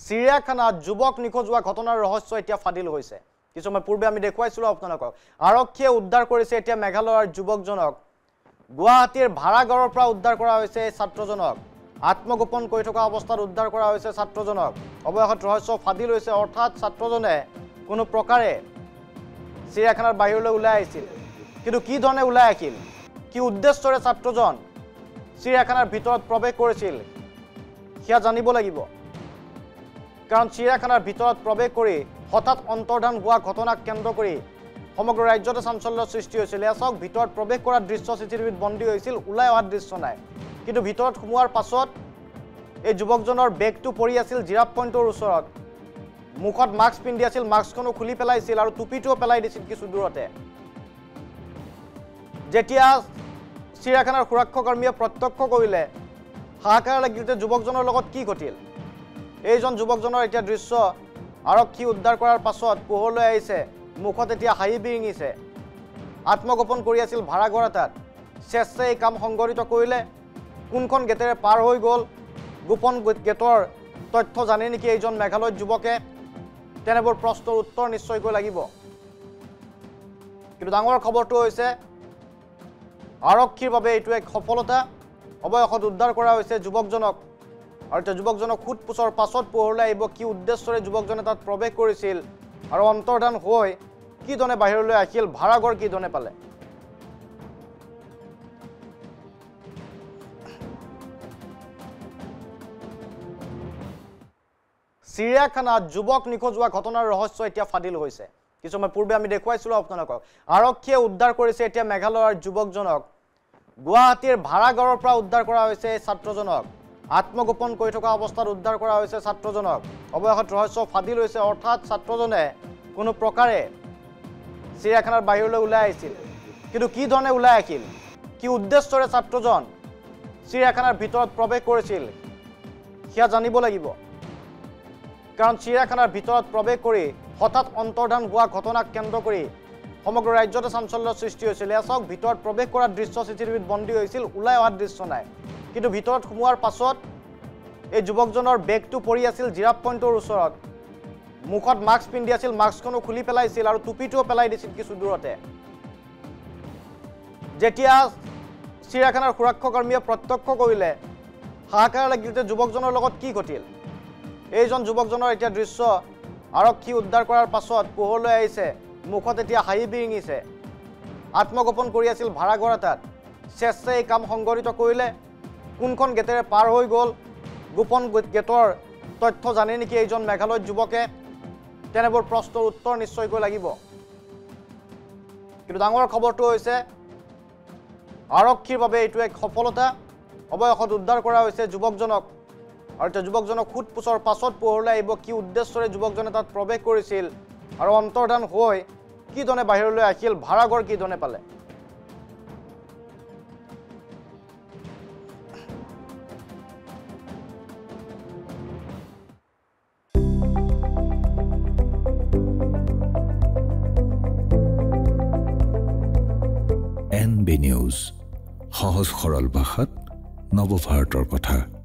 চিৰিয়াখানাত যুৱক নিখোজ হোৱা ঘটনাৰ ৰহস্য এতিয়া ফাদিল হৈছে। কিছুমান পূৰ্বে আমি দেখুৱাইছিলো আপোনালোকক। আৰক্ষীয়ে উদ্ধাৰ কৰিছে এতিয়া মেঘালয়ৰ যুৱকজনক। গুৱাহাটীৰ ভাড়াঘৰৰ পৰা উদ্ধাৰ কৰা হৈছে ছাত্ৰজনক। আত্মগোপন কৰি থকা অৱস্থাত উদ্ধাৰ কৰা হৈছে ছাত্ৰজনক। অৱশেষত ৰহস্য ফাদিল হৈছে, অৰ্থাৎ ছাত্ৰজনে কোনো প্ৰকাৰে চিৰিয়াখানাৰ বাহিৰলৈ ওলাই আহিছিল। কিন্তু কি ধৰণে ওলাই আহিল, কি উদ্দেশ্যৰে ছাত্ৰজন চিৰিয়াখানাৰ ভিতৰত প্ৰৱেশ কৰিছিল সেয়া জানিব লাগিব। কাৰণ চিৰিয়াখানাৰ ভিতৰত প্ৰৱেশ কৰি হঠাৎ অন্তৰ্ধান হোৱা ঘটনাক কেন্দ্ৰ কৰি সমগ্ৰ ৰাজ্যতে চাঞ্চল্যৰ সৃষ্টি হৈছিল। এচক ভিতৰত প্ৰৱেশ কৰাৰ দৃশ্য চিচিটিভিত বন্দী হৈছিল, ওলাই অহাৰ দৃশ্য নাই। কিন্তু ভিতৰত সোমোৱাৰ পাছত এই যুৱকজনৰ বেগটো পৰি আছিল জিৰাফ পইণ্টৰ ওচৰত। মুখত মাস্ক পিন্ধি আছিল, মাস্কখনো খুলি পেলাইছিল আৰু টুপিটোও পেলাই দিছিল কিছু দূৰতে। যেতিয়া চিৰিয়াখানাৰ সুৰক্ষাকৰ্মীয়ে প্ৰত্যক্ষ কৰিলে, হাহাকাৰ লাগিল যে যুৱকজনৰ লগত কি ঘটিল। এইজন যুৱকজনৰ এতিয়া দৃশ্য আৰক্ষী উদ্ধাৰ কৰাৰ পাছত পোহৰলৈ আহিছে, মুখত এতিয়া হাঁহি বিৰিঙিছে। আত্মগোপন কৰি আছিল ভাড়াঘৰ এটাত। স্বেচ্ছাই এই কাম সংঘটিত কৰিলে, কোনখন গেটেৰে পাৰ হৈ গ'ল, গোপন গেটৰ তথ্য জানে নেকি এইজন মেঘালয়ৰ যুৱকে, তেনেবোৰ প্ৰশ্নৰ উত্তৰ নিশ্চয়কৈ লাগিব। কিন্তু ডাঙৰ খবৰটো হৈছে আৰক্ষীৰ বাবে এইটো এক সফলতা। অৱশেষত উদ্ধাৰ কৰা হৈছে যুৱকজনক, আৰু এতিয়া যুৱকজনক সোধ-পোছৰ পাছত পোহৰলৈ আহিব কি উদ্দেশ্যৰে যুৱকজনে তাত প্ৰৱেশ কৰিছিল আৰু অন্তৰ্ধান হৈ কি ধৰণে বাহিৰলৈ আহিল, ভাড়াঘৰ কি ধৰণে পালে। চিৰিয়াখানাত যুৱক নিখোজ হোৱা ঘটনাৰ ৰহস্য এতিয়া ফাদিল হৈছে। কিছুমান পূৰ্বে আমি দেখুৱাইছিলো আপোনালোকক। আৰক্ষীয়ে উদ্ধাৰ কৰিছে এতিয়া মেঘালয়ৰ যুৱকজনক। গুৱাহাটীৰ ভাড়াঘৰৰ পৰা উদ্ধাৰ কৰা হৈছে এই ছাত্ৰজনক। আত্মগোপন কৰি থকা অৱস্থাত উদ্ধাৰ কৰা হৈছে ছাত্ৰজনক। অৱশেষত ৰহস্য ফাদিল হৈছে, অৰ্থাৎ ছাত্ৰজনে কোনো প্ৰকাৰে চিৰিয়াখানাৰ বাহিৰলৈ ওলাই আহিছিল। কিন্তু কি ধৰণে ওলাই আহিল, কি উদ্দেশ্যৰে ছাত্ৰজন চিৰিয়াখানাৰ ভিতৰত প্ৰৱেশ কৰিছিল সেয়া জানিব লাগিব। কাৰণ চিৰিয়াখানাৰ ভিতৰত প্ৰৱেশ কৰি হঠাৎ অন্তৰ্ধান হোৱা ঘটনাক কেন্দ্ৰ কৰি সমগ্ৰ ৰাজ্যতে চাঞ্চল্যৰ সৃষ্টি হৈছিল। এচক ভিতৰত প্ৰৱেশ কৰাৰ দৃশ্য চিচিটিভিত বন্দী হৈছিল, ওলাই অহাৰ দৃশ্য নাই। কিন্তু ভিতৰত সোমোৱাৰ পাছত এই যুৱকজনৰ বেগটো পৰি আছিল জিৰাফ পইণ্টৰ ওচৰত। মুখত মাস্ক পিন্ধি আছিল, মাস্কখনো খুলি পেলাইছিল আৰু টুপিটোও পেলাই দিছিল কিছু দূৰতে। যেতিয়া চিৰিয়াখানাৰ সুৰক্ষাকৰ্মীয়ে প্ৰত্যক্ষ কৰিলে, হাহাকাৰ লাগিল যে যুৱকজনৰ লগত কি ঘটিল। এইজন যুৱকজনৰ এতিয়া দৃশ্য আৰক্ষী উদ্ধাৰ কৰাৰ পাছত পোহৰলৈ আহিছে, মুখত এতিয়া হাঁহি বিৰিঙিছে। আত্মগোপন কৰি আছিল ভাড়াঘৰ এটাত। স্বেচ্ছাই এই কাম সংঘটিত কৰিলে, কোনখন গেটেৰে পাৰ হৈ গ'ল, গোপন গেটৰ তথ্য জানে নেকি এইজন মেঘালয়ৰ যুৱকে, তেনেবোৰ প্ৰশ্নৰ উত্তৰ নিশ্চয়কৈ লাগিব। কিন্তু ডাঙৰ খবৰটো হৈছে আৰক্ষীৰ বাবে এইটো এক সফলতা। অৱশেষত উদ্ধাৰ কৰা হৈছে যুৱকজনক, আৰু এতিয়া যুৱকজনক সোধ-পোছৰ পাছত পোহৰলৈ আহিব কি উদ্দেশ্যৰে যুৱকজনে তাত প্ৰৱেশ কৰিছিল আৰু অন্তৰ্ধান হৈ কি ধৰণে বাহিৰলৈ আহিল, ভাড়াঘৰ কি ধৰণে পালে। NB নিউজ, সহজ সৰল ভাষাত নৱভাৰতৰ কথা।